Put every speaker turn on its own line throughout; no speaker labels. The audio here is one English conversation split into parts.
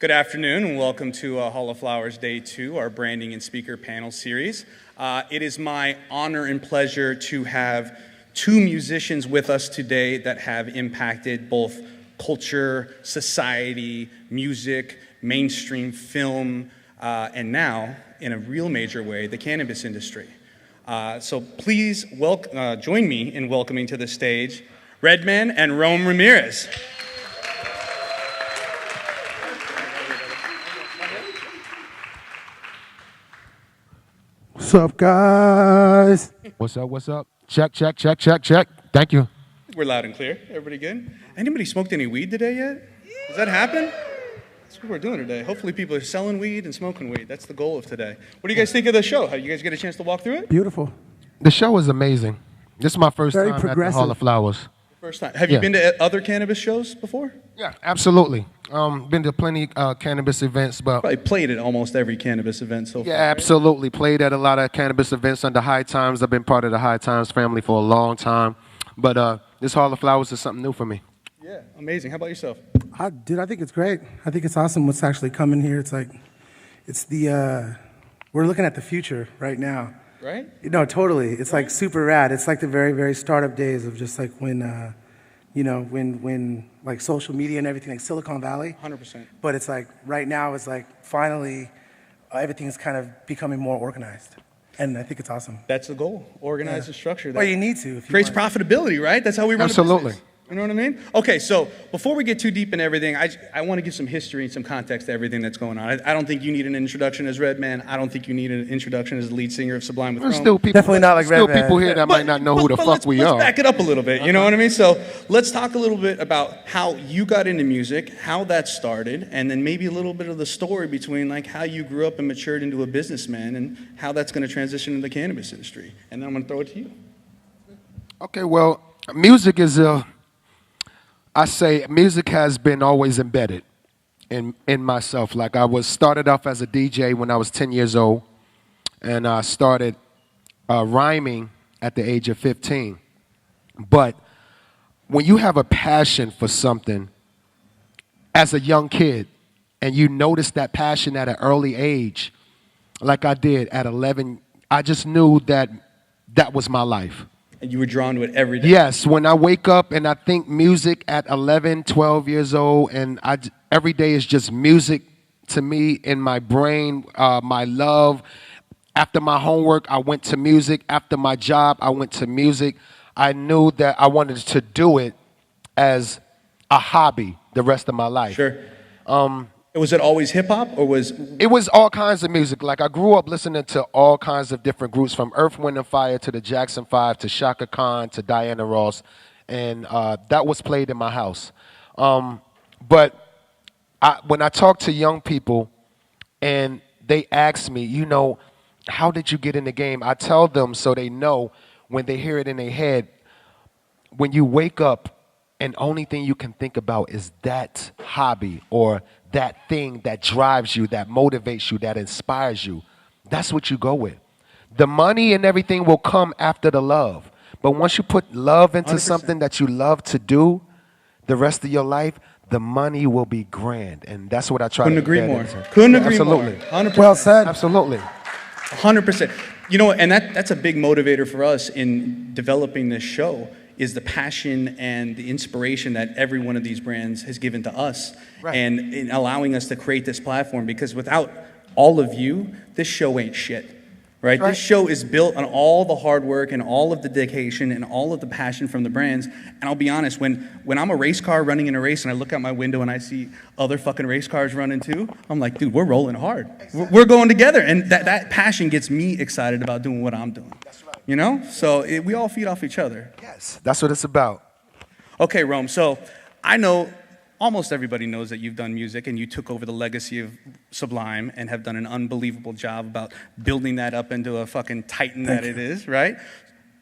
Good afternoon and welcome to Hall of Flowers Day 2, our branding and speaker panel series. It is my honor and pleasure to have two musicians with us today that have impacted both culture, society, music, mainstream film, and now, in a real major way, the cannabis industry. So please join me in welcoming to the stage Redman and Rome Ramirez.
What's up, guys?
What's up, what's up? Check. Thank you.
We're loud and clear. Everybody good? Anybody smoked any weed today yet? Does that happen? That's what we're doing today. Hopefully people are selling weed and smoking weed. That's the goal of today. What do you guys think of the show? Have you guys get a chance to walk through it?
Beautiful.
The show is amazing. This is my first
Very
time
progressive.
at the Hall of Flowers.
First time. Have you been to other cannabis shows before?
Yeah, absolutely. Been to plenty cannabis events, but
Probably played at almost every cannabis event so far.
yeah, absolutely. Played at a lot of cannabis events under High Times. I've been part of the High Times family for a long time, but this Hall of Flowers is something new for me.
Yeah, amazing. How about yourself?
I think it's great. I think it's awesome what's actually coming here. It's like, we're looking at the future right now.
Right?
No, totally. It's like super rad. It's like the very, very startup days of just like when like social media and everything, like Silicon Valley.
100%.
But it's like right now it's like finally everything's kind of becoming more organized. And I think it's awesome.
That's the goal. Organize and structure.
Well, you need to. If you
creates
want.
profitability, right? That's how we run a
Absolutely.
business. You know what I mean? Okay, so before we get too deep in everything, I want to give some history and some context to everything that's going on. I don't think you need an introduction as Redman. I don't think you need an introduction as the lead singer of Sublime with
There's
Rome.
still people,
Definitely not like
still
Redman.
people here that might not know who the fuck we
let's
are.
back it up a little bit, you know what I mean? So let's talk a little bit about how you got into music, how that started, and then maybe a little bit of the story between like how you grew up and matured into a businessman and how that's going to transition into the cannabis industry. And then I'm going to throw it to you.
Okay, well, music is I say music has been always embedded in myself. Like I started off as a DJ when I was 10 years old, and I started rhyming at the age of 15. But when you have a passion for something as a young kid, and you notice that passion at an early age, like I did at 11, I just knew that that was my life.
And you were drawn to it every day.
Yes, when I wake up and I think music at 11, 12 years old, and every day is just music to me in my brain, my love. After my homework, I went to music. After my job, I went to music. I knew that I wanted to do it as a hobby the rest of my life.
Sure. Was it always hip-hop or was...
It was all kinds of music. Like I grew up listening to all kinds of different groups, from Earth, Wind & Fire to the Jackson 5 to Shaka Khan to Diana Ross, and that was played in my house. But when I talk to young people and they ask me, you know, how did you get in the game? I tell them so they know when they hear it in their head, when you wake up and only thing you can think about is that hobby or that thing that drives you, that motivates you, that inspires you. That's what you go with. The money and everything will come after the love. But once you put love into
100%.
something that you love to do the rest of your life, the money will be grand. And that's what I try
Couldn't
to
agree
get
more.
into.
Couldn't agree more.
Absolutely.
100%.
Well said.
Absolutely.
100%. You know, and that's a big motivator for us in developing this show is the passion and the inspiration that every one of these brands has given to us,
Right.
and in allowing us to create this platform, because without all of you, this show ain't shit. Right?
Right.
This show is built on all the hard work and all of the dedication and all of the passion from the brands. And I'll be honest, when I'm a race car running in a race and I look out my window and I see other fucking race cars running too, I'm like, dude, we're rolling hard. We're going together. And that passion gets me excited about doing what I'm doing.
That's right.
You know? So we all feed off each other.
Yes, that's what it's about.
Okay, Rome. So I know almost everybody knows that you've done music and you took over the legacy of Sublime and have done an unbelievable job about building that up into a fucking titan that it is, right?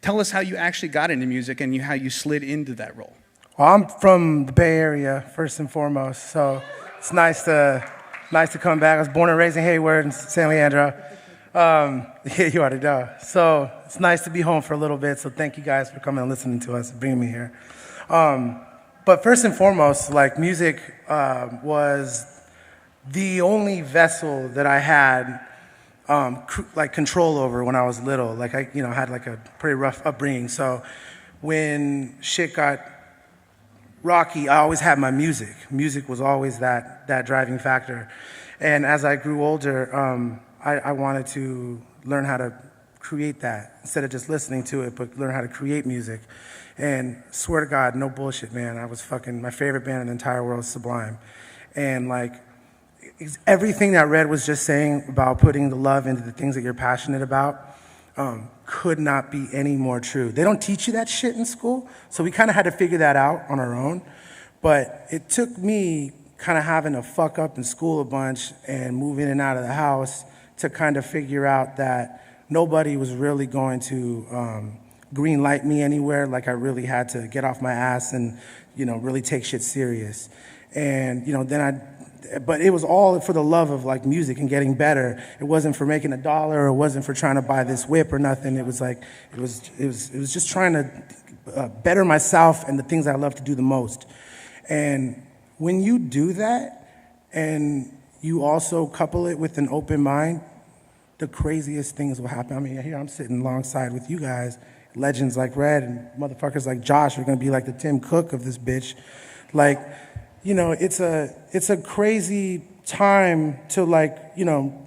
Tell us how you actually got into music and how you slid into that role.
Well, I'm from the Bay Area, first and foremost, so it's nice to come back. I was born and raised in Hayward and San Leandro. Yeah, you already know. So it's nice to be home for a little bit, so thank you guys for coming and listening to us and bringing me here. But first and foremost, like music was the only vessel that I had like control over when I was little. Like I, had like a pretty rough upbringing. So when shit got rocky, I always had my music. Music was always that driving factor. And as I grew older, I wanted to learn how to create that instead of just listening to it, but learn how to create music. And swear to God, no bullshit, man. I was my favorite band in the entire world is Sublime. And like, everything that Red was just saying about putting the love into the things that you're passionate about could not be any more true. They don't teach you that shit in school, so we kind of had to figure that out on our own. But it took me kind of having to fuck up in school a bunch and move in and out of the house to kind of figure out that nobody was really going to green light me anywhere. Like I really had to get off my ass and, really take shit serious. And, but it was all for the love of like music and getting better. It wasn't for making $1 or it wasn't for trying to buy this whip or nothing. It was like, it was just trying to better myself and the things I love to do the most. And when you do that and you also couple it with an open mind, the craziest things will happen. I mean, here I'm sitting alongside with you guys, legends like Red and motherfuckers like Josh are gonna be like the Tim Cook of this bitch. Like, it's a crazy time to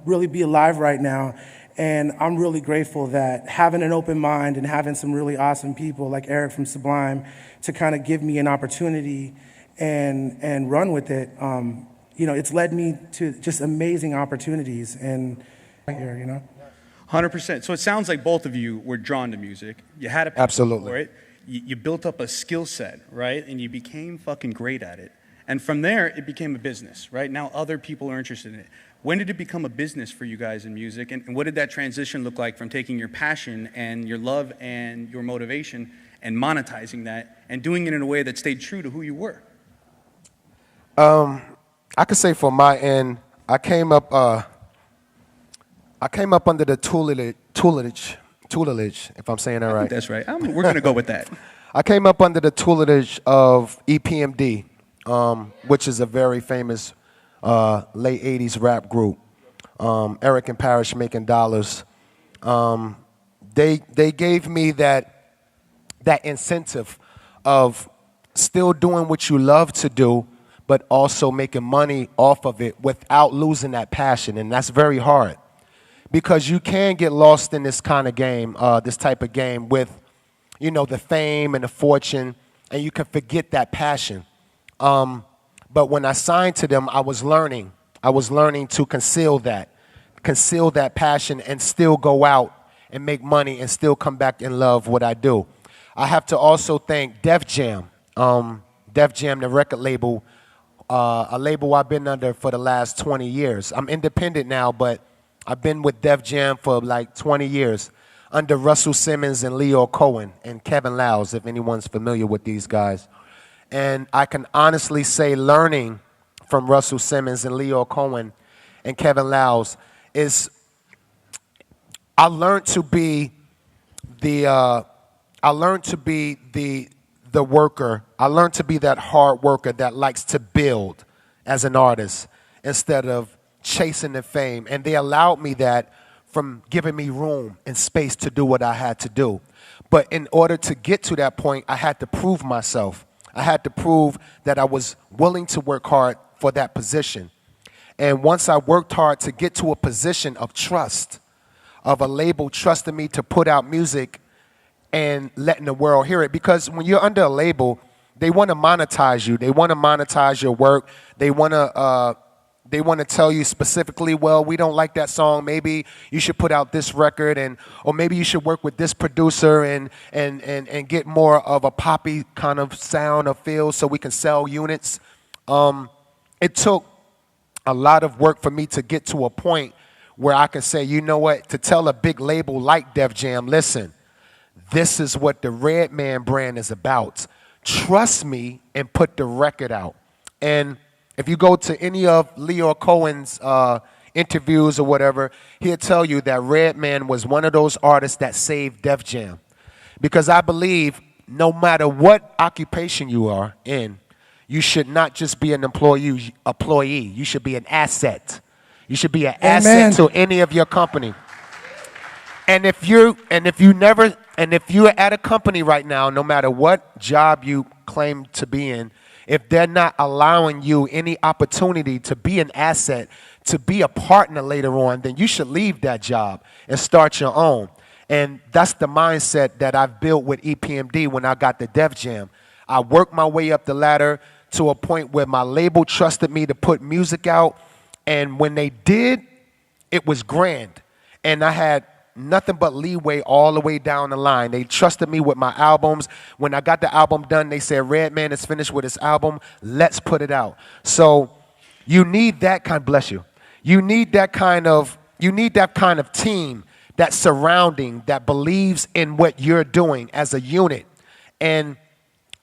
really be alive right now. And I'm really grateful that having an open mind and having some really awesome people like Eric from Sublime to kind of give me an opportunity and run with it, it's led me to just amazing opportunities and here,
100%. So it sounds like both of you were drawn to music. You had a passion
Absolutely.
for it. You built up a skill set, right? And you became fucking great at it. And from there, it became a business, right? Now other people are interested in it. When did it become a business for you guys in music? And what did that transition look like from taking your passion and your love and your motivation and monetizing that and doing it in a way that stayed true to who you were?
I could say for my end, I came up under the tutelage, if I'm saying that right.
That's right. We're going to go with that.
I came up under the tutelage of EPMD, which is a very famous late 80s rap group. Eric and Parrish Making Dollars. They gave me that incentive of still doing what you love to do, but also making money off of it without losing that passion. And that's very hard because you can get lost in this kind of game, this type of game with, the fame and the fortune, and you can forget that passion. But when I signed to them, I was learning to conceal that passion and still go out and make money and still come back and love what I do. I have to also thank Def Jam. Def Jam, the record label, a label I've been under for the last 20 years. I'm independent now, but I've been with Def Jam for like 20 years under Russell Simmons and Leo Cohen and Kevin Liles, if anyone's familiar with these guys. And I can honestly say learning from Russell Simmons and Leo Cohen and Kevin Liles is I learned to be the worker. I learned to be that hard worker that likes to build as an artist instead of chasing the fame. And they allowed me that from giving me room and space to do what I had to do. But in order to get to that point, I had to prove myself. I had to prove that I was willing to work hard for that position. And once I worked hard to get to a position of trust, of a label trusting me to put out music and letting the world hear it. Because when you're under a label, they want to monetize you. They want to monetize your work. They want to tell you specifically, well, we don't like that song. Maybe you should put out this record, or maybe you should work with this producer and get more of a poppy kind of sound or feel so we can sell units. It took a lot of work for me to get to a point where I can say, you know what, to tell a big label like Def Jam, listen, this is what the Redman brand is about. Trust me and put the record out. And if you go to any of Leo Cohen's interviews or whatever, he'll tell you that Redman was one of those artists that saved Def Jam. Because I believe no matter what occupation you are in, You should not just be an employee. You should be an asset. You should be an asset to any of your company. And if you're at a company right now, no matter what job you claim to be in, if they're not allowing you any opportunity to be an asset, to be a partner later on, then you should leave that job and start your own. And that's the mindset that I've built with EPMD when I got the Def Jam. I worked my way up the ladder to a point where my label trusted me to put music out. And when they did, it was grand. And I had nothing but leeway all the way down the line. They trusted me with my albums. When I got the album done, they said, Redman is finished with his album. Let's put it out. So you need that kind, bless you. You need that kind of team, that surrounding, that believes in what you're doing as a unit. And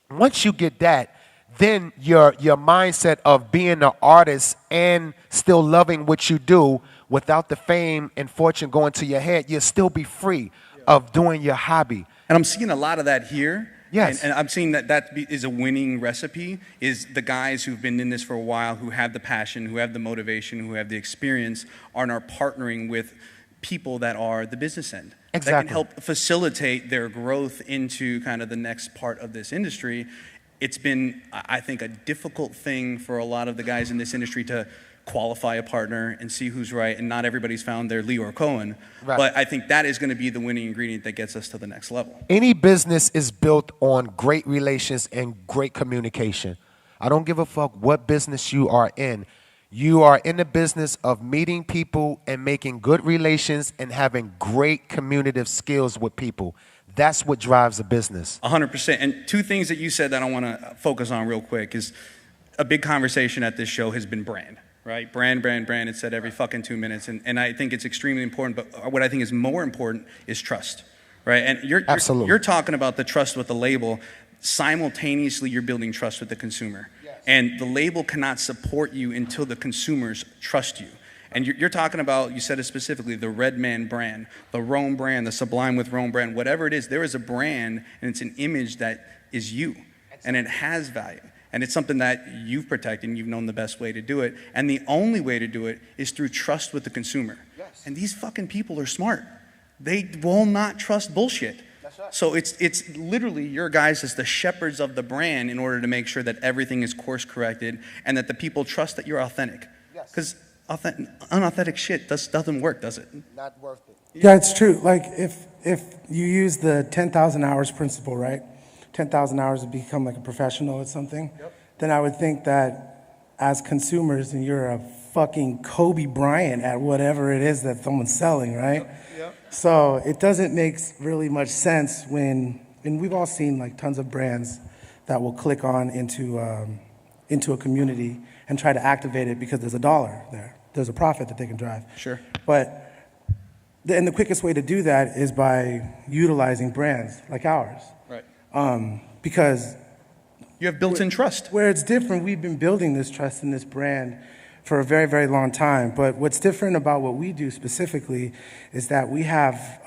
once you get that, then your mindset of being an artist and still loving what you do without the fame and fortune going to your head, you'll still be free of doing your hobby.
And I'm seeing a lot of that here.
Yes.
And I'm seeing that is a winning recipe, is the guys who've been in this for a while, who have the passion, who have the motivation, who have the experience, are partnering with people that are the business end.
Exactly.
That can help facilitate their growth into kind of the next part of this industry. It's been, I think, a difficult thing for a lot of the guys in this industry to qualify a partner and see who's right, and not everybody's found their Lee or Cohen. Right. But I think that is going to be the winning ingredient that gets us to the next level.
Any business is built on great relations and great communication. I don't give a fuck what business you are in. You are in the business of meeting people and making good relations and having great communicative skills with people. That's what drives a business.
100%. And two things that you said that I want to focus on real quick is a big conversation at this show has been brand, right? Brand. It's said every fucking 2 minutes. And I think it's extremely important. But what I think is more important is trust, right? And you're talking about the trust with the label. Simultaneously, you're building trust with the consumer. Yes. And the label cannot support you until the consumers trust you. And you're talking about, you said it specifically, the Redman brand, the Rome brand, the Sublime with Rome brand, whatever it is, there is a brand and it's an image that is you. And it has value. And it's something that you've protected and you've known the best way to do it. And the only way to do it is through trust with the consumer. Yes. And these fucking people are smart. They will not trust bullshit. That's right. So it's literally your guys as the shepherds of the brand in order to make sure that everything is course corrected and that the people trust that you're authentic. Because unauthentic shit doesn't work, does it?
Not worth it.
Yeah, it's true. Like if you use the 10,000 hours principle, right? 10,000 hours to become like a professional at something, then I would think that as consumers, and you're a fucking Kobe Bryant at whatever it is that someone's selling, right? So it doesn't make really much sense when, and we've all seen like tons of brands that will click on into a community and try to activate it because there's a dollar there. There's a profit that they can drive.
Sure.
But the quickest way to do that is by utilizing brands like ours.
Right.
Because
you have built-in trust.
Where it's different, we've been building this trust in this brand for a very, very long time. But what's different about what we do specifically is that we have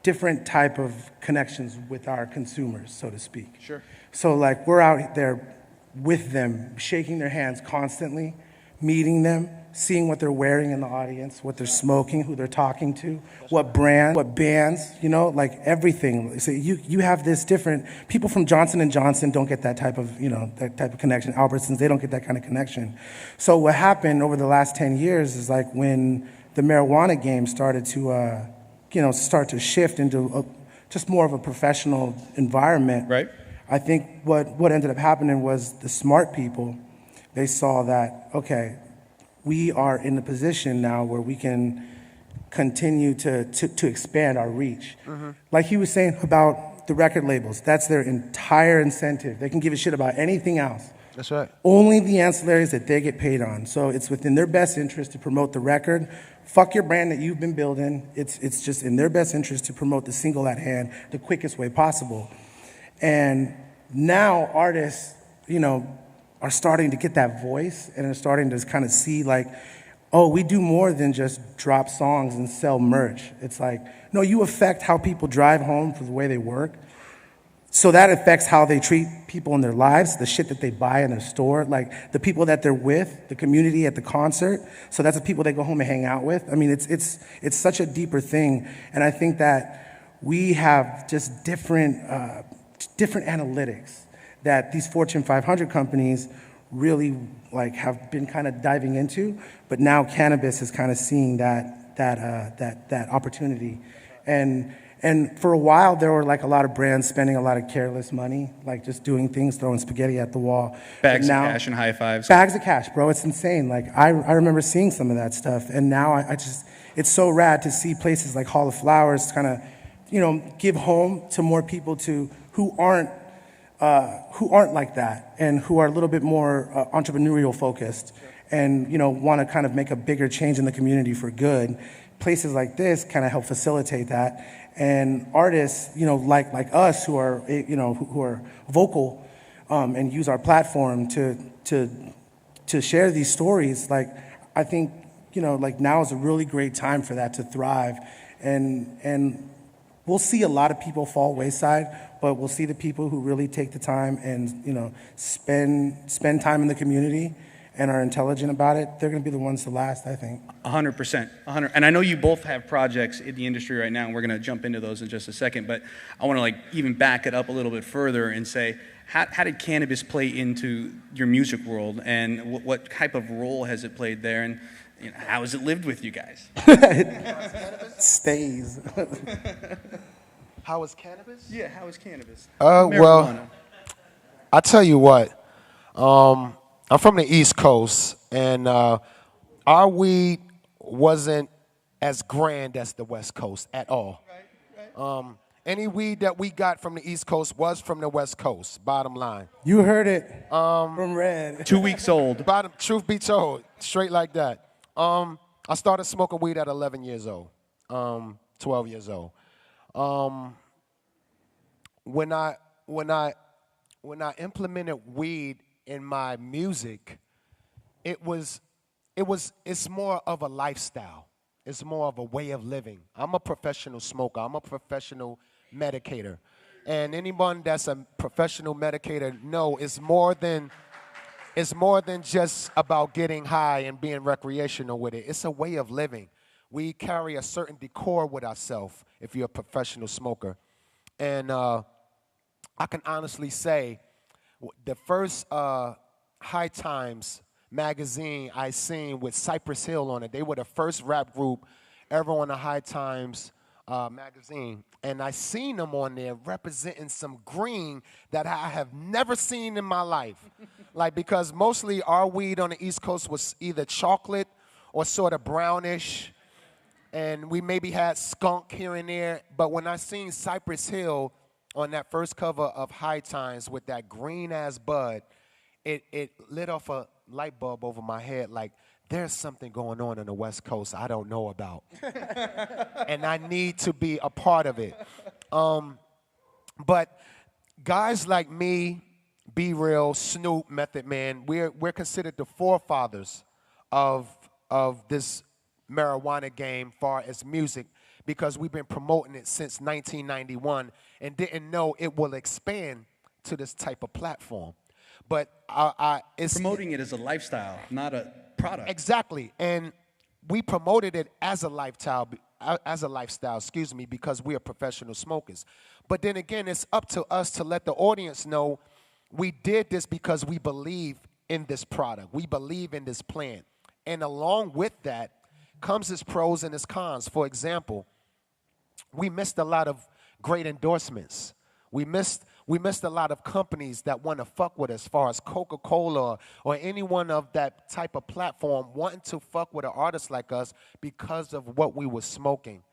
different type of connections with our consumers, so to speak.
Sure.
So like we're out there with them, shaking their hands constantly, meeting them, seeing what they're wearing in the audience, what they're smoking, who they're talking to, what brand, what bands, you know, like everything. So you have this different, people from Johnson & Johnson don't get that type of, that type of connection. Albertsons, they don't get that kind of connection. So what happened over the last 10 years is like when the marijuana game started to shift into just more of a professional environment.
Right.
I think what ended up happening was the smart people, they saw that, okay, we are in a position now where we can continue to expand our reach. Mm-hmm. Like he was saying about the record labels, that's their entire incentive. They can give a shit about anything else.
That's right.
Only the ancillaries that they get paid on. So it's within their best interest to promote the record. Fuck your brand that you've been building. It's just in their best interest to promote the single at hand the quickest way possible. And now artists, are starting to get that voice and are starting to kind of see like, oh, we do more than just drop songs and sell merch. It's like, no, you affect how people drive home for the way they work. so that affects how they treat people in their lives, the shit that they buy in their store, like the people that they're with, the community at the concert. So that's the people they go home and hang out with. I mean, it's such a deeper thing, and I think that we have just different analytics that these Fortune 500 companies really like have been kind of diving into, but now cannabis is kind of seeing that opportunity, and for a while, there were like a lot of brands spending a lot of careless money, like just doing things, throwing spaghetti at the wall.
Bags of cash and high fives.
Bags of cash, bro. It's insane. Like I remember seeing some of that stuff, and now I just, it's so rad to see places like Hall of Flowers kind of, give home to more people who aren't like that and who are a little bit more entrepreneurial focused, and want to kind of make a bigger change in the community for good. Places like this kind of help facilitate that. And artists, like us who are, who are vocal and use our platform to share these stories, like I think, like now is a really great time for that to thrive. And we'll see a lot of people fall wayside, but we'll see the people who really take the time and, spend time in the community and are intelligent about it. They're going to be the ones to last, I think.
100%. And I know you both have projects in the industry right now, and we're going to jump into those in just a second, but I want to even back it up a little bit further and say, how did cannabis play into your music world, and what type of role has it played there, and how has it lived with you guys?
Stays.
How is cannabis?
Yeah, how is cannabis?
Well, I tell you what, I'm from the East Coast, and our weed wasn't as grand as the West Coast at all. Right. Any weed that we got from the East Coast was from the West Coast, bottom line.
You heard it from Red.
2 weeks old.
Truth be told, straight like that. I started smoking weed at 11 years old, 12 years old. When I implemented weed in my music, it's more of a lifestyle. It's more of a way of living. I'm a professional smoker. I'm a professional medicator. And anyone that's a professional medicator know it's more than just about getting high and being recreational with it. It's a way of living. We carry a certain decor with ourselves if you're a professional smoker. And I can honestly say the first High Times magazine I seen with Cypress Hill on it, they were the first rap group ever on the High Times magazine. And I seen them on there representing some green that I have never seen in my life. Like, because mostly our weed on the East Coast was either chocolate or sort of brownish. And we maybe had skunk here and there. But when I seen Cypress Hill on that first cover of High Times with that green-ass bud, it lit off a light bulb over my head like, there's something going on the West Coast I don't know about. And I need to be a part of it. But guys like me, Be Real, Snoop, Method Man, we're considered the forefathers of this marijuana game far as music, because we've been promoting it since 1991 and didn't know it will expand to this type of platform. But it's
promoting it as a lifestyle, not a product.
Exactly, and we promoted it as a lifestyle, because we are professional smokers. But then again, it's up to us to let the audience know we did this because we believe in this product. We believe in this plan. And along with that comes its pros and its cons. For example, we missed a lot of great endorsements. We missed a lot of companies that want to fuck with us, as far as Coca-Cola or anyone of that type of platform wanting to fuck with an artist like us because of what we were smoking.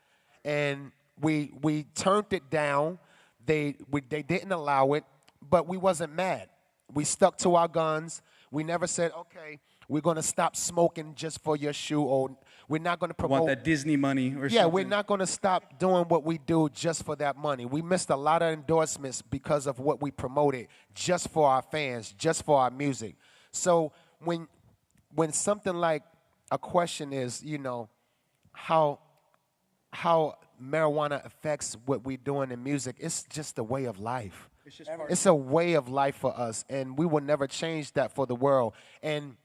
And we turned it down. They didn't allow it, but we wasn't mad. We stuck to our guns. We never said, okay, we're going to stop smoking just for your shoe, or we're not going to promote.
Want that Disney money or something?
Yeah, we're not going to stop doing what we do just for that money. We missed a lot of endorsements because of what we promoted just for our fans, just for our music. So when something like a question is, how marijuana affects what we're doing in music, it's just a way of life. It's a way of life for us, and we will never change that for the world. And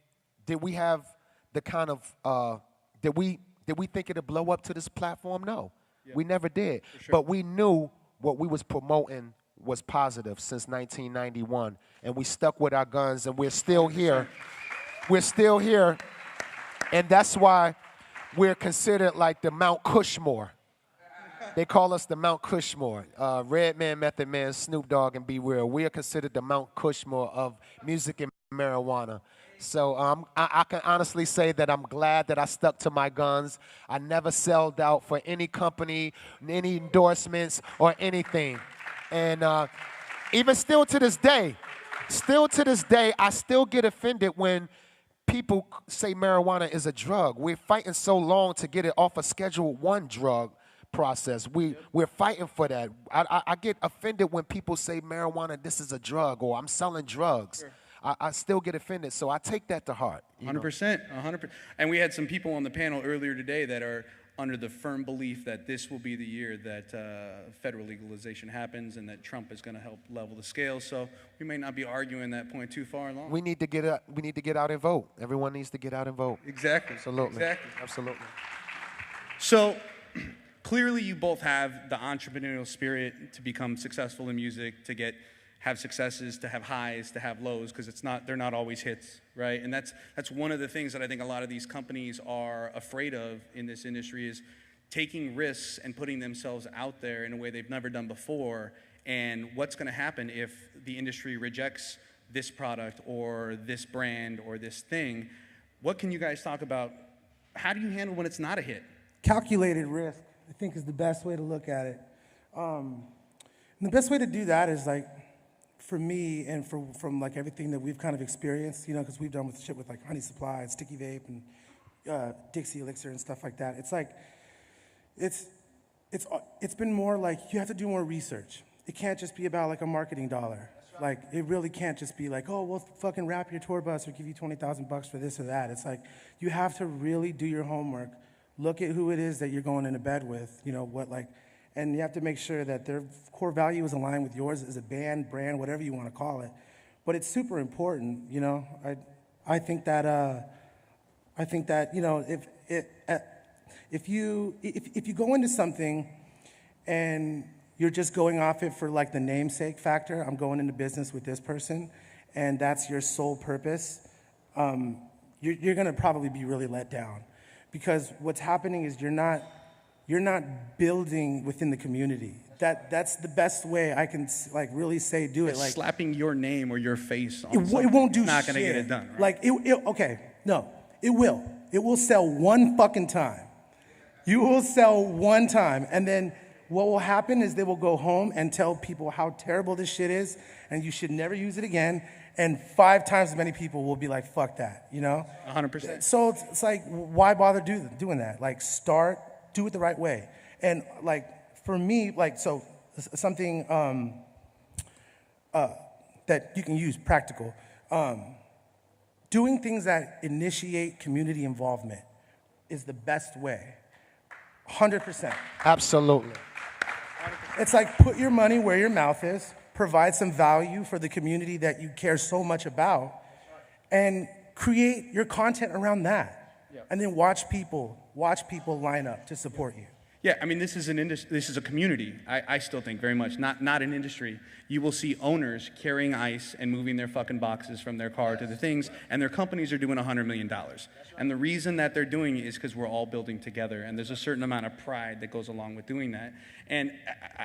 did we have the kind of did we think it'd blow up to this platform? No, we never did.
Sure.
But we knew what we was promoting was positive since 1991, and we stuck with our guns, and we're still here. We're still here, and that's why we're considered like the Mount Cushmore. They call us the Mount Cushmore. Redman, Method Man, Snoop Dogg, and Be Real. We are considered the Mount Cushmore of music and marijuana. So I can honestly say that I'm glad that I stuck to my guns. I never sold out for any company, any endorsements, or anything. And even still to this day, I still get offended when people say marijuana is a drug. We're fighting so long to get it off a Schedule I drug process. We're fighting for that. I get offended when people say marijuana, this is a drug, or I'm selling drugs. Sure. I still get offended, so I take that to heart.
100%, 100%. And we had some people on the panel earlier today that are under the firm belief that this will be the year that federal legalization happens and that Trump is going to help level the scale. So we may not be arguing that point too far along.
We need to get out and vote. Everyone needs to get out and vote.
Exactly.
Absolutely.
Exactly.
Absolutely.
So clearly you both have the entrepreneurial spirit to become successful in music, to have successes, to have highs, to have lows, because they're not always hits, right? And that's one of the things that I think a lot of these companies are afraid of in this industry, is taking risks and putting themselves out there in a way they've never done before. And what's going to happen if the industry rejects this product or this brand or this thing? What can you guys talk about? How do you handle when it's not a hit?
Calculated risk, I think, is the best way to look at it. And the best way to do that is, like, for me and from like everything that we've kind of experienced, you know, because we've done with shit with like Honey Supply and Sticky Vape and Dixie Elixir and stuff like that. It's like, it's been more like you have to do more research. It can't just be about like a marketing dollar. Like, it really can't just be like, oh, we'll fucking wrap your tour bus or give you $20,000 for this or that. It's like, you have to really do your homework, look at who it is that you're going into bed with, you know, and you have to make sure that their core value is aligned with yours as a band, brand, whatever you want to call it. But it's super important, you know. I think that you know, if you go into something and you're just going off it for like the namesake factor, I'm going into business with this person, and that's your sole purpose, you're going to probably be really let down, because what's happening is you're not building within the community. That's the best way I can like really say do it. Like
slapping your name or your face on
it won't do shit.
Not going to get it done. Right?
Like okay, no, it will. It will sell one fucking time. You will sell one time, and then what will happen is they will go home and tell people how terrible this shit is, and you should never use it again. And 5 times as many people will be like, fuck that, you know?
100%.
So it's like, why bother doing that? Like, do it the right way. And like, for me, like, so something that you can use practical, doing things that initiate community involvement is the best way. 100%.
Absolutely.
It's like, put your money where your mouth is, provide some value for the community that you care so much about, and create your content around that. Yeah. And then watch people line up to support you.
Yeah, I mean, this is a community, I still think, very much, not an industry. You will see owners carrying ice and moving their fucking boxes from their car to the things, and their companies are doing $100 million. And the reason that they're doing it is because we're all building together, and there's a certain amount of pride that goes along with doing that. And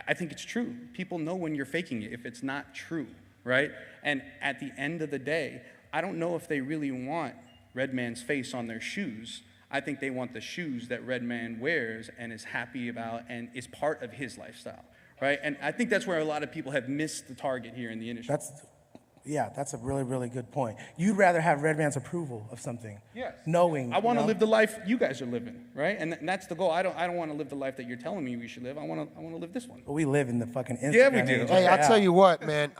I think it's true. People know when you're faking it if it's not true, right? And at the end of the day, I don't know if they really want Redman's face on their shoes. I think they want the shoes that Redman wears and is happy about and is part of his lifestyle, right? And I think that's where a lot of people have missed the target here in the industry.
That's a really, really good point. You'd rather have Redman's approval of something.
Yes.
Knowing.
I want to live the life you guys are living, right? And that's the goal. I don't want to live the life that you're telling me we should live. I want to live this one.
But we live in the fucking Instagram.
Yeah, we do.
age.
Hey, I tell you what, man.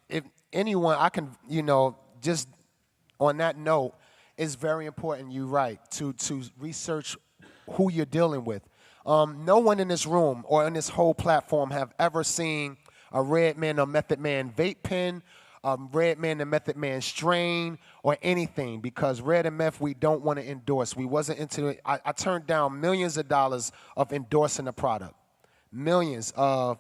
If anyone, I can, just on that note, it's very important. You're right to research who you're dealing with. No one in this room or in this whole platform have ever seen a Redman or Method Man vape pen, Redman and Method Man strain, or anything, because Red and Meth we don't want to endorse. We wasn't into it. I turned down millions of dollars of endorsing a product. Millions of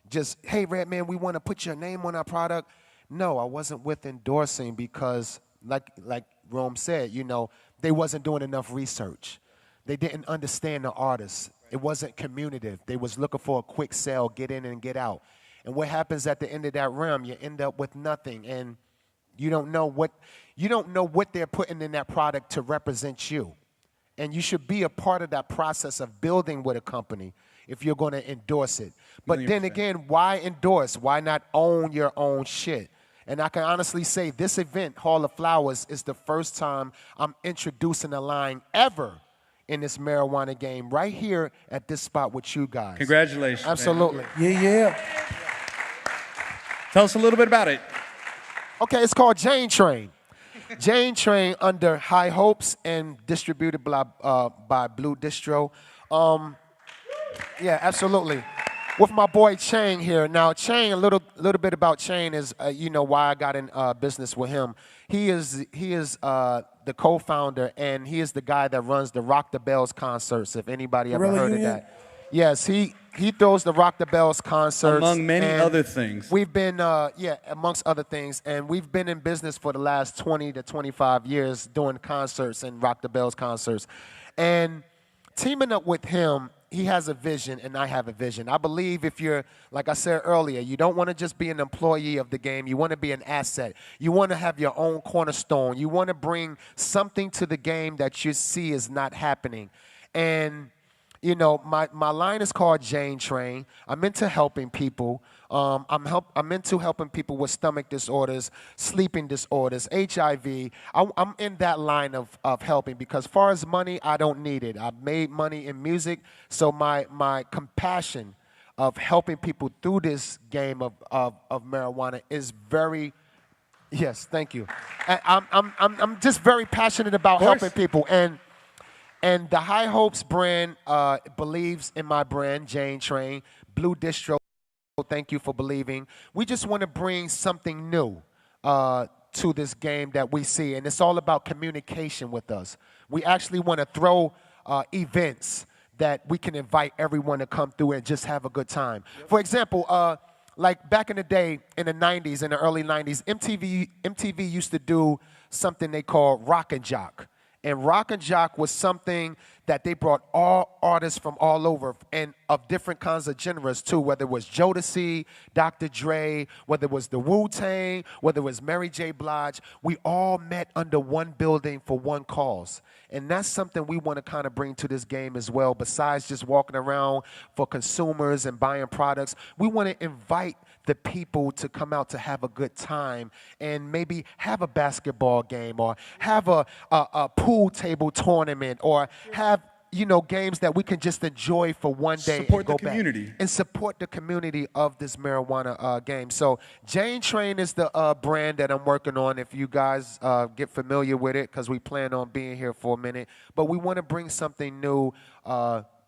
just, hey, Redman, we want to put your name on our product. No, I wasn't with endorsing because, like Rome said, you know, they wasn't doing enough research. They didn't understand the artists. It wasn't communicative. They was looking for a quick sell, get in and get out. And what happens at the end of that realm? You end up with nothing, and you don't know what they're putting in that product to represent you. And you should be a part of that process of building with a company if you're going to endorse it. But then again, why endorse? Why not own your own shit? And I can honestly say this event, Hall of Flowers, is the first time I'm introducing a line ever in this marijuana game right here at this spot with you guys.
Congratulations.
Absolutely.
Man.
Yeah.
Tell us a little bit about it.
Okay, it's called Jane Train. Jane Train under High Hopes and distributed by Blue Distro. Yeah, absolutely. With my boy Chang here. Now, Chang, a little bit about Chang is, you know, why I got in business with him. He is the co-founder, and he is the guy that runs the Rock the Bells concerts, if anybody ever heard of that. Yes, he throws the Rock the Bells concerts.
Among many other things.
We've been, amongst other things, and we've been in business for the last 20 to 25 years doing concerts and Rock the Bells concerts. And teaming up with him, he has a vision, and I have a vision. I believe if you're, like I said earlier, you don't want to just be an employee of the game. You want to be an asset. You want to have your own cornerstone. You want to bring something to the game that you see is not happening. And you know, my line is called Jane Train. I'm into helping people. I'm into helping people with stomach disorders, sleeping disorders, HIV. I'm in that line of helping because as far as money, I don't need it. I've made money in music, so my compassion of helping people through this game of marijuana is very, yes, thank you. I'm just very passionate about helping people. And the High Hopes brand believes in my brand, Jane Train. Blue Distro, thank you for believing. We just want to bring something new to this game that we see, and it's all about communication with us. We actually want to throw events that we can invite everyone to come through and just have a good time. For example, like back in the day, in the 90s, in the early 90s, MTV used to do something they called Rock and Jock. And Rock and Jock was something that they brought all artists from all over and of different kinds of genres too, whether it was Jodeci, Dr. Dre, whether it was the Wu-Tang, whether it was Mary J. Blige. We all met under one building for one cause. And that's something we want to kind of bring to this game as well. Besides just walking around for consumers and buying products, we want to invite the people to come out to have a good time and maybe have a basketball game or have a pool table tournament or have, you know, games that we can just enjoy for one day
support
and go
the community.
back and support the community of this marijuana game. So Jane Train is the brand that I'm working on. If you guys get familiar with it, because we plan on being here for a minute, but we want to bring something new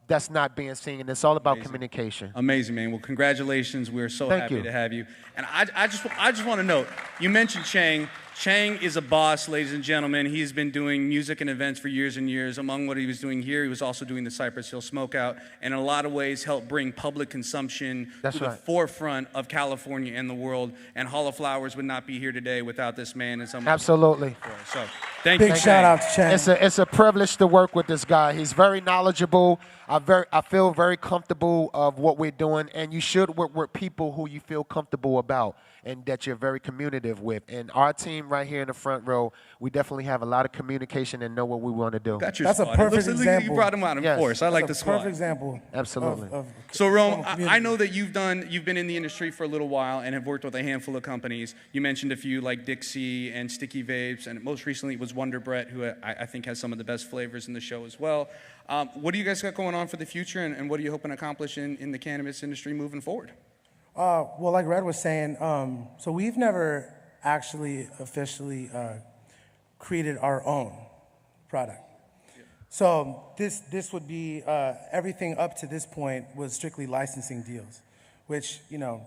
that's not being seen, and it's all about communication.
Amazing, man. Well, congratulations. We're so happy to have you. And I just want to note, you mentioned Chang. Chang is a boss, ladies and gentlemen. He's been doing music and events for years and years. Among what he was doing here, he was also doing the Cypress Hill Smokeout, and in a lot of ways helped bring public consumption to the forefront of California and the world. And Hall of Flowers would not be here today without this man and someone.
Absolutely.
So thank you.
Big shout out to Chang.
It's a privilege to work with this guy. He's very knowledgeable. I feel very comfortable of what we're doing, and you should work with people who you feel comfortable about and that you're very communicative with. And our team right here in the front row, we definitely have a lot of communication and know what we want to do.
Got your
That's
squad.
a perfect example.
You brought him out in force. I like the squad.
Perfect example.
Absolutely.
So Rome, I know that you've been in the industry for a little while and have worked with a handful of companies. You mentioned a few like Dixie and Sticky Vapes, and most recently it was Wonder Brett, who I think has some of the best flavors in the show as well. What do you guys got going on for the future, and what are you hoping to accomplish in the cannabis industry moving forward?
Well, like Red was saying, so we've never actually officially created our own product. Yeah. So this would be everything up to this point was strictly licensing deals, which, you know,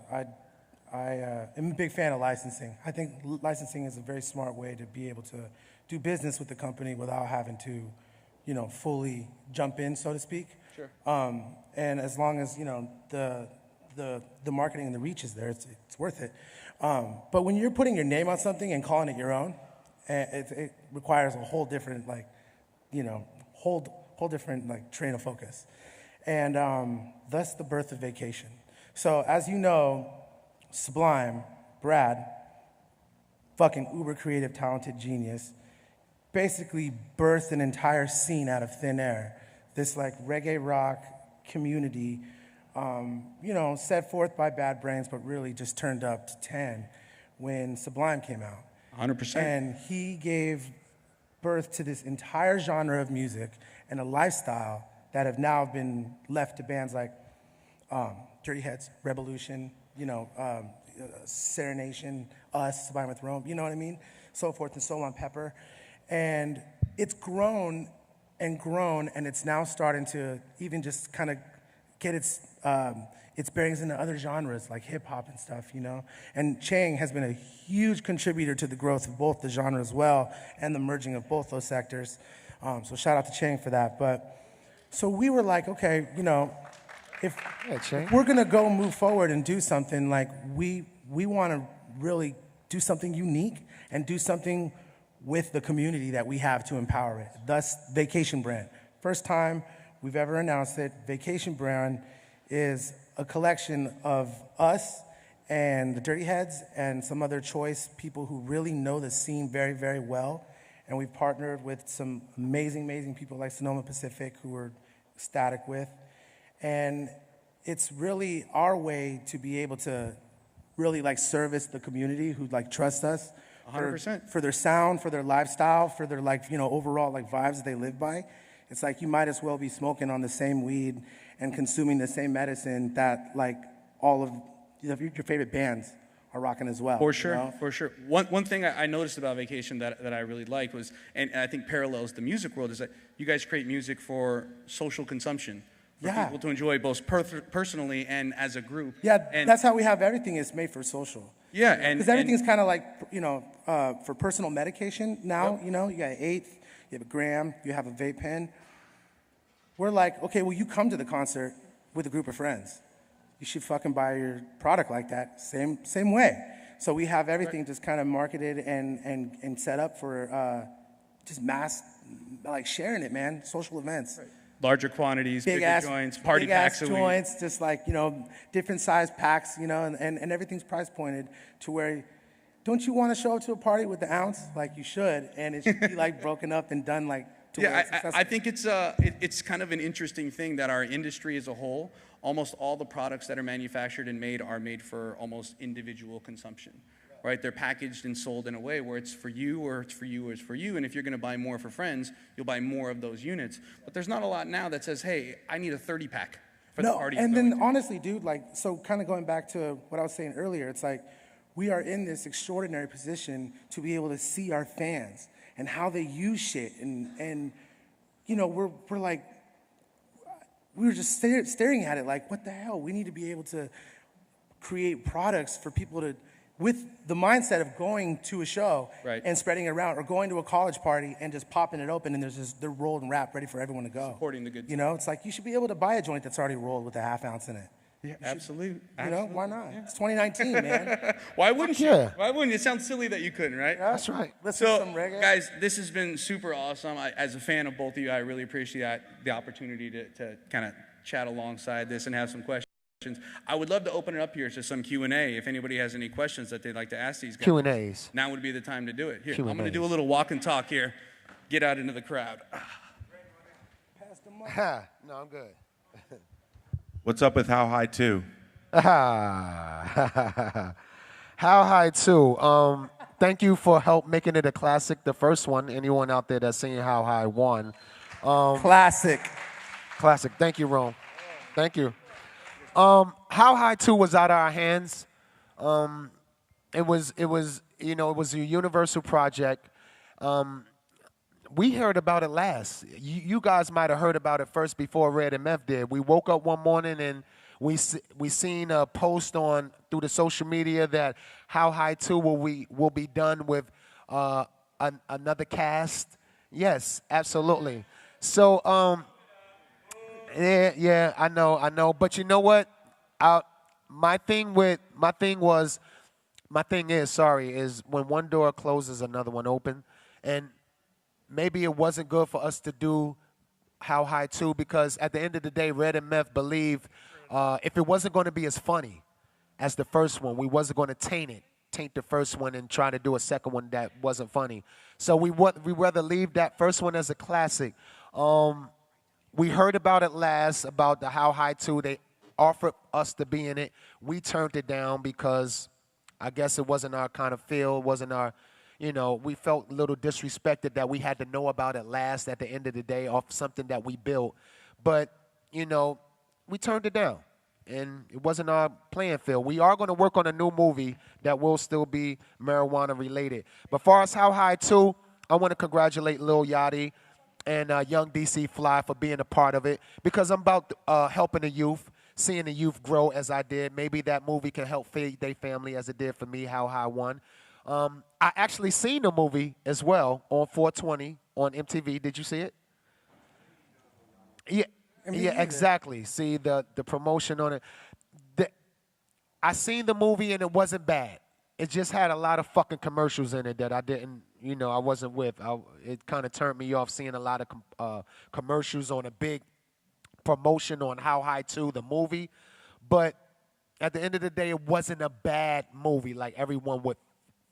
am a big fan of licensing. I think licensing is a very smart way to be able to do business with the company without having to, fully jump in, so to speak.
Sure.
And as long as, the marketing and the reach is there, it's worth it. But when you're putting your name on something and calling it your own, it requires a whole different, whole different, train of focus. And thus the birth of Vacation. So as you know, Sublime, Brad, fucking uber creative, talented genius, basically birthed an entire scene out of thin air. This reggae rock community, set forth by Bad Brains, but really just turned up to 10 when Sublime came out.
100%.
And he gave birth to this entire genre of music and a lifestyle that have now been left to bands like Dirty Heads, Revolution, Serenation, Us, Redman Rome, you know what I mean? So forth and so on, Pepper. And it's grown, and it's now starting to even just kind of get its bearings into other genres like hip hop and stuff, And Chang has been a huge contributor to the growth of both the genre as well and the merging of both those sectors. So shout out to Chang for that. So we were like, okay, if we're gonna go move forward and do something, we want to really do something unique and do something with the community that we have to empower it. Thus, Vacation Brand. First time we've ever announced it. Vacation Brand is a collection of us and the Dirty Heads and some other choice people who really know the scene very, very well. And we've partnered with some amazing, amazing people like Sonoma Pacific, who we're ecstatic with. And it's really our way to be able to really service the community who trust us
100%.
For their sound, for their lifestyle, for their overall vibes they live by. It's you might as well be smoking on the same weed and consuming the same medicine that all of your favorite bands are rocking as well.
For sure, for sure. One thing I noticed about Vacation that I really liked was, and I think parallels the music world, is that you guys create music for social consumption. For people to enjoy both personally and as a group.
Yeah,
and
that's how we have everything is made for social.
Yeah, and
because everything's kind of for personal medication now. You got an eighth, you have a gram, you have a vape pen. We're like, okay, well, you come to the concert with a group of friends. You should fucking buy your product like that, same way. So we have everything just kind of marketed and set up for just mass, sharing it, man, social events.
Right. Larger quantities, bigger joints, party packs a week.
Joints, just different size packs, and everything's price pointed to where, don't you want to show up to a party with the ounce? You should, and it should be broken up and done to where it's successful.
I think it's kind of an interesting thing that our industry as a whole, almost all the products that are manufactured and made are made for almost individual consumption. Right? They're packaged and sold in a way where it's for you or it's for you or it's for you. And if you're going to buy more for friends, you'll buy more of those units. But there's not a lot now that says, hey, I need a 30-pack for the party.
And then honestly, dude, so kind of going back to what I was saying earlier, it's we are in this extraordinary position to be able to see our fans and how they use shit. And we're we were just staring at it what the hell? We need to be able to create products for people to, with the mindset of going to a show and spreading it around, or going to a college party and just popping it open, and they're rolled and wrapped, ready for everyone to go.
Supporting the good.
It's you should be able to buy a joint that's already rolled with a half ounce in it.
Yeah, absolutely.
Why not? Yeah. It's 2019, man.
Why wouldn't you?
Yeah.
Why wouldn't you? It sounds silly that you couldn't, right?
Yeah,
that's right.
Listen to some reggae.
Guys, this has been super awesome. As a fan of both of you, I really appreciate the opportunity to kind of chat alongside this and have some questions. I would love to open it up here to some Q&A. If anybody has any questions that they'd like to ask these guys.
Q&As.
Now would be the time to do it. Here,
Q&As.
I'm going to do a little walk and talk here. Get out into the crowd.
No, I'm good.
What's up with How High 2?
How High 2. Thank you for help making it a classic, the first one. Anyone out there that's singing How High 1.
Classic.
Thank you, Rome. Thank you. How High 2 was out of our hands. It was a universal project. We heard about it last. You guys might have heard about it first before Red and Meth did. We woke up one morning and We seen a post on through the social media that How High 2 will be done with another cast. Yes, absolutely. So yeah, I know. But you know what? My thing is when one door closes, another one open, and maybe it wasn't good for us to do How High 2 because at the end of the day, Red and Meth believed if it wasn't going to be as funny as the first one, we wasn't going to taint the first one and try to do a second one that wasn't funny. So we rather leave that first one as a classic. We heard about it last, about the How High 2. They offered us to be in it. We turned it down because I guess it wasn't our kind of feel. It wasn't our, we felt a little disrespected that we had to know about it last at the end of the day off something that we built. But, we turned it down. And it wasn't our playing field. We are going to work on a new movie that will still be marijuana related. But far as How High 2, I want to congratulate Lil Yachty and Young DC Fly for being a part of it because I'm about helping the youth, seeing the youth grow as I did. Maybe that movie can help feed their family as it did for me, How High 1. I actually seen the movie as well on 420 on MTV. Did you see it? Yeah. Yeah, exactly. See the promotion on it. I seen the movie and it wasn't bad. It just had a lot of fucking commercials in it that I didn't, I wasn't with. It kind of turned me off seeing a lot of commercials on a big promotion on How High 2, the movie. But at the end of the day, it wasn't a bad movie like everyone would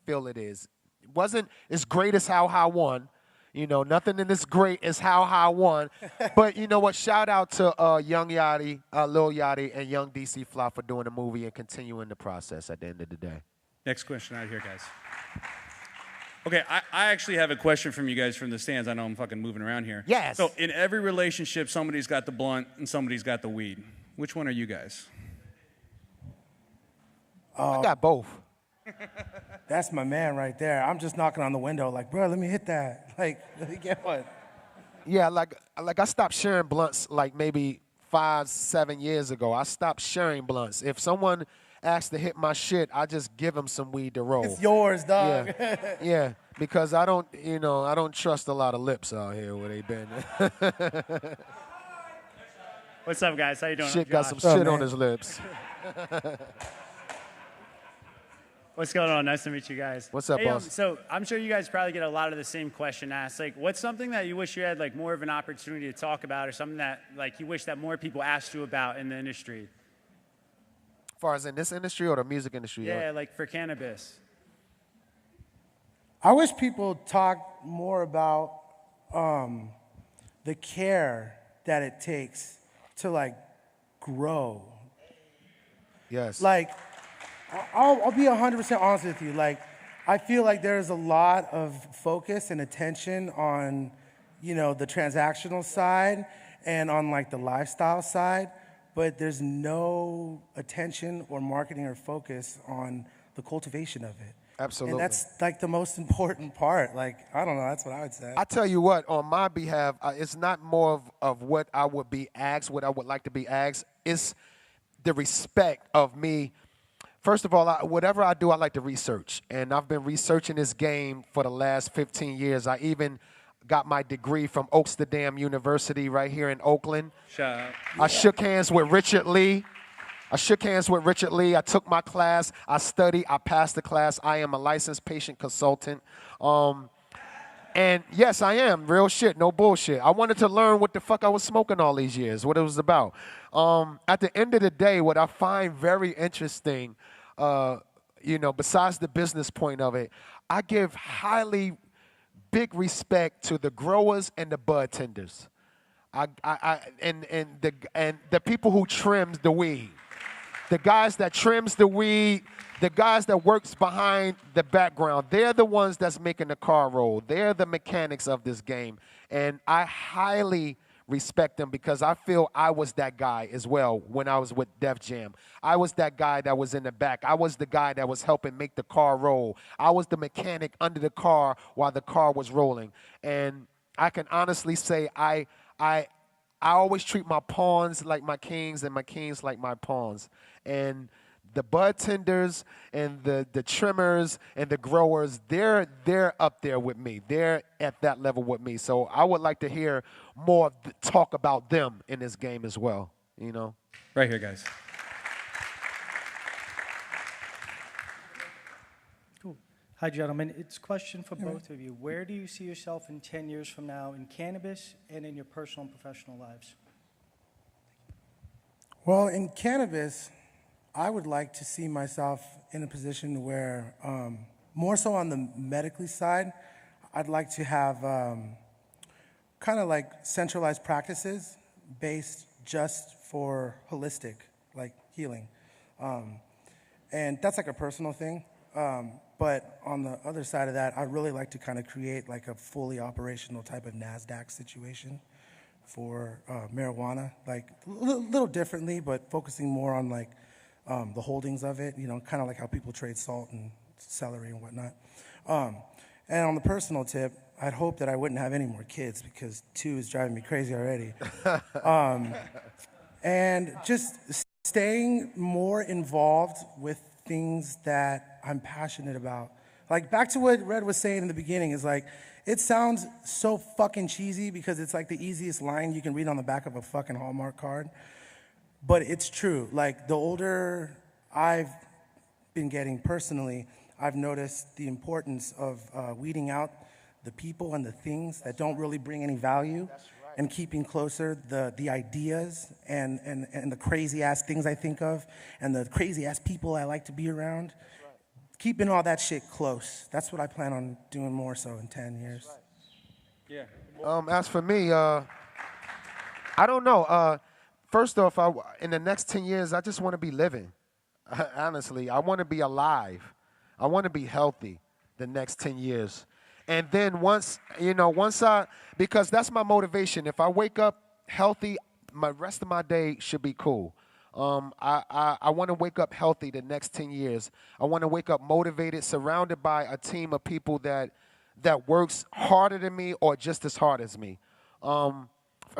feel it is. It wasn't as great as How High 1. Nothing in this great as How High 1. But you know what? Shout out to Young Yachty, Lil Yachty, and Young DC Fly for doing the movie and continuing the process at the end of the day.
Next question out here, guys. Okay, I actually have a question from you guys from the stands. I know I'm fucking moving around here.
Yes.
So in every relationship, somebody's got the blunt and somebody's got the weed. Which one are you guys?
I got both.
That's my man right there. I'm just knocking on the window like, bro, let me hit that. Like, let me get one.
Yeah, like I stopped sharing blunts like maybe 5-7 years ago. I stopped sharing blunts. If someone asks to hit my shit, I just give them some weed to roll.
It's yours, dog.
Yeah, because I don't trust a lot of lips out here where they been.
What's up, guys? How you doing?
Shit got some
What's up,
shit
man?
on his lips.
What's going on? Nice to meet you guys.
What's up,
hey,
boss?
So I'm sure you guys probably get a lot of the same question asked. Like, what's something that you wish you had like more of an opportunity to talk about, or something that like you wish that more people asked you about in the industry?
As far as in this industry or the music industry?
Yeah, like for cannabis.
I wish people talked more about the care that it takes to like grow.
Yes.
Like, I'll be 100% honest with you. Like, I feel like there's a lot of focus and attention on, the transactional side and on like the lifestyle side, but there's no attention or marketing or focus on the cultivation of it.
Absolutely.
And that's like the most important part. Like, I don't know, that's what I would say.
I tell you what, on my behalf, it's not more of what I would be asked, what I would like to be asked. It's the respect of me. First of all, whatever I do, I like to research. And I've been researching this game for the last 15 years. I even got my degree from Oaksterdam University right here in Oakland.
Shout out.
I shook hands with Richard Lee. I took my class. I studied. I passed the class. I am a licensed patient consultant. And yes, I am. Real shit. No bullshit. I wanted to learn what the fuck I was smoking all these years, what it was about. At the end of the day, what I find very interesting, besides the business point of it, I give highly big respect to the growers and the bud tenders. And the people who trims the weed. The guys that trims the weed, the guys that works behind the background, they're the ones that's making the car roll. They're the mechanics of this game. And I highly respect them because I feel I was that guy as well when I was with Def Jam. I was that guy that was in the back. I was the guy that was helping make the car roll. I was the mechanic under the car while the car was rolling. And I can honestly say I I always treat my pawns like my kings and my kings like my pawns. And the bud tenders and the trimmers and the growers, they're up there with me. They're at that level with me. So I would like to hear more talk about them in this game as well, you know?
Right here, guys.
Cool. Hi, gentlemen. It's a question for both of you. Where do you see yourself in 10 years from now in cannabis and in your personal and professional lives?
Well, in cannabis, I would like to see myself in a position where, more so on the medically side, I'd like to have kind of like centralized practices based just for holistic, like healing. And that's like a personal thing. But on the other side of that, I'd really like to kind of create like a fully operational type of NASDAQ situation for marijuana, like a little differently, but focusing more on like the holdings of it, you know, kind of like how people trade salt and celery and whatnot. And on the personal tip, I'd hope that I wouldn't have any more kids because 2 is driving me crazy already. And just staying more involved with things that I'm passionate about. Like back to what Red was saying in the beginning is like, it sounds so fucking cheesy because it's like the easiest line you can read on the back of a fucking Hallmark card. But it's true. Like, the older I've been getting personally, I've noticed the importance of weeding out the people and the things that don't really bring any value, and keeping closer the ideas and the crazy-ass things I think of and the crazy-ass people I like to be around. Keeping all that shit close. That's what I plan on doing more so in 10 years.
Yeah.
As for me, I don't know. First off, in the next 10 years, I just want to be living. Honestly, I want to be alive. I want to be healthy the next 10 years. And then because that's my motivation. If I wake up healthy, my rest of my day should be cool. I want to wake up healthy the next 10 years. I want to wake up motivated, surrounded by a team of people that works harder than me or just as hard as me. As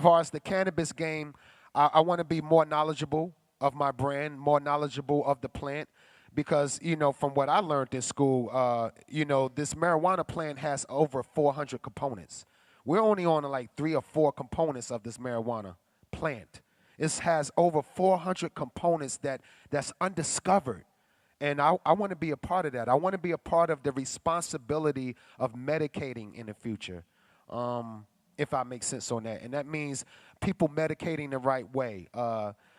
far as the cannabis game, I want to be more knowledgeable of my brand, more knowledgeable of the plant, because, from what I learned in school, this marijuana plant has over 400 components. We're only on like 3 or 4 components of this marijuana plant. It has over 400 components that's undiscovered. And I want to be a part of that. I want to be a part of the responsibility of medicating in the future, if I make sense on that. And that means people medicating the right way,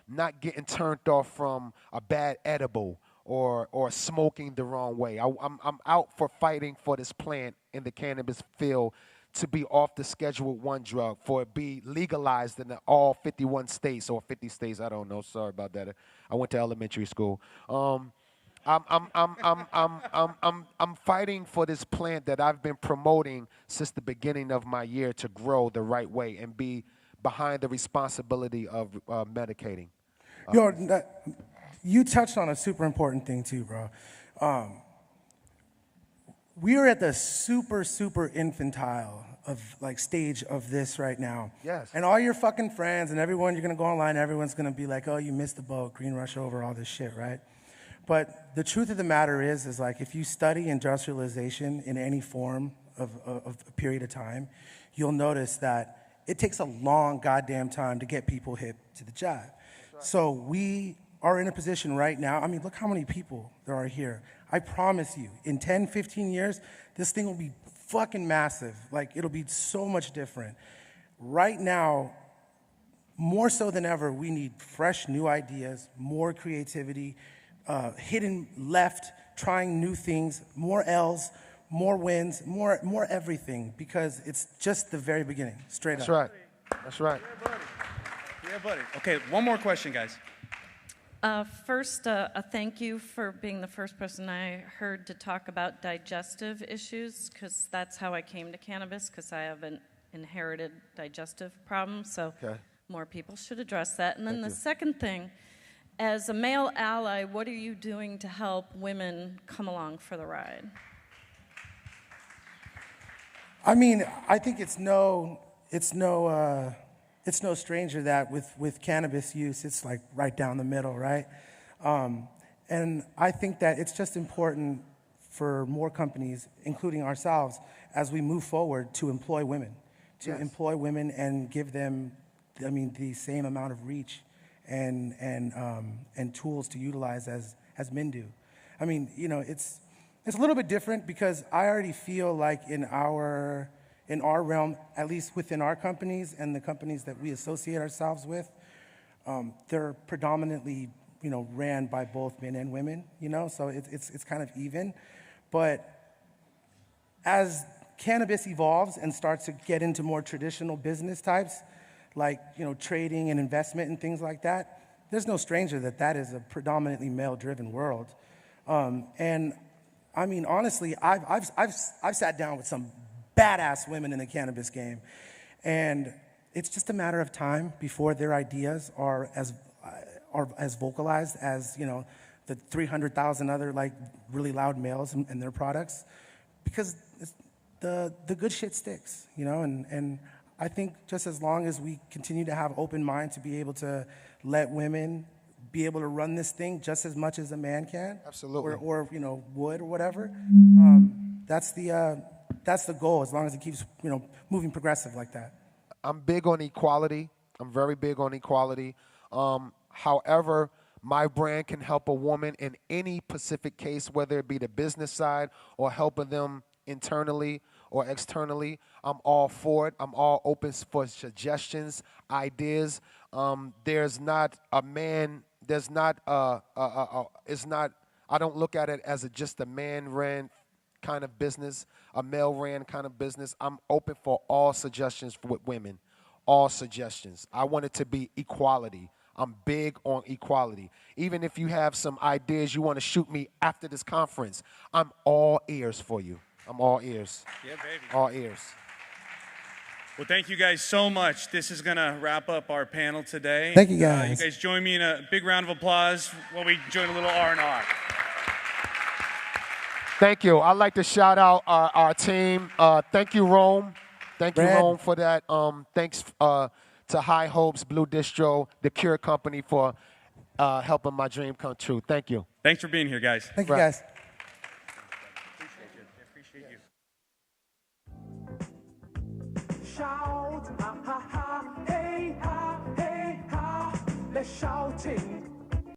not getting turned off from a bad edible or smoking the wrong way. I'm out for fighting for this plant in the cannabis field to be off the Schedule 1 drug, for it be legalized in all 51 states or 50 states. I don't know. Sorry about that. I went to elementary school. I'm fighting for this plant that I've been promoting since the beginning of my year to grow the right way and be behind the responsibility of medicating.
You touched on a super important thing too, bro. We are at the super infantile of like stage of this right now.
Yes.
And all your fucking friends and everyone, you're gonna go online, everyone's gonna be like, oh, you missed the boat, green rush over, all this shit, right? But the truth of the matter is like, if you study industrialization in any form of a period of time, you'll notice that it takes a long goddamn time to get people hip to the job. Right. So we are in a position right now, I mean, look how many people there are here. I promise you, in 10, 15 years, this thing will be fucking massive. Like, it'll be so much different. Right now, more so than ever, we need fresh new ideas, more creativity, hidden left, trying new things, more L's, more wins, more everything, because it's just the very beginning, straight
That's
up.
right. That's right.
Yeah, buddy. Okay, one more question, guys.
First, a thank you for being the first person I heard to talk about digestive issues, because that's how I came to cannabis, because I have an inherited digestive problem, so more people should address that. And then the second thing, as a male ally, what are you doing to help women come along for the ride? I
mean, I think it's no it's no stranger that with cannabis use, it's like right down the middle, right? And I think that it's just important for more companies, including ourselves, as we move forward, to employ women, employ women and give them, I mean, the same amount of reach and tools to utilize as men do. I mean, you know, it's a little bit different because I already feel like in our realm, at least within our companies and the companies that we associate ourselves with, they're predominantly, you know, ran by both men and women, you know, so it's kind of even. But as cannabis evolves and starts to get into more traditional business types, like, you know, trading and investment and things like that, there's no stranger that that is a predominantly male-driven world. And I mean, honestly, I've sat down with some badass women in the cannabis game, and it's just a matter of time before their ideas are as vocalized as, you know, the 300,000 other like really loud males and their products, because the good shit sticks, you know, and I think just as long as we continue to have open mind to be able to let women be able to run this thing just as much as a man can,
Absolutely,
or you know, would or whatever, that's the goal. As long as it keeps, you know, moving progressive like that.
I'm big on equality. I'm very big on equality. However, my brand can help a woman in any specific case, whether it be the business side or helping them internally or externally. I'm all for it. I'm all open for suggestions, ideas. There's not a man, there's not it's not, I don't look at it as just a man-ran kind of business, a male-ran kind of business. I'm open for all suggestions with women, all suggestions. I want it to be equality. I'm big on equality. Even if you have some ideas you want to shoot me after this conference, I'm all ears for you. I'm all ears.
Yeah, baby.
All ears.
Well, thank you guys so much. This is going to wrap up our panel today.
Thank you, guys.
You guys join me in a big round of applause while we join a little R&R.
Thank you. I'd like to shout out our team. Thank you, Rome. Thank you,
Brad.
Rome, for that. Thanks to High Hopes, Blue Distro, the Cure Company for helping my dream come true. Thank you.
Thanks for being here, guys.
Thank you, guys.
Appreciate you.
Shout, ha ha ha, hey ha, let's shout it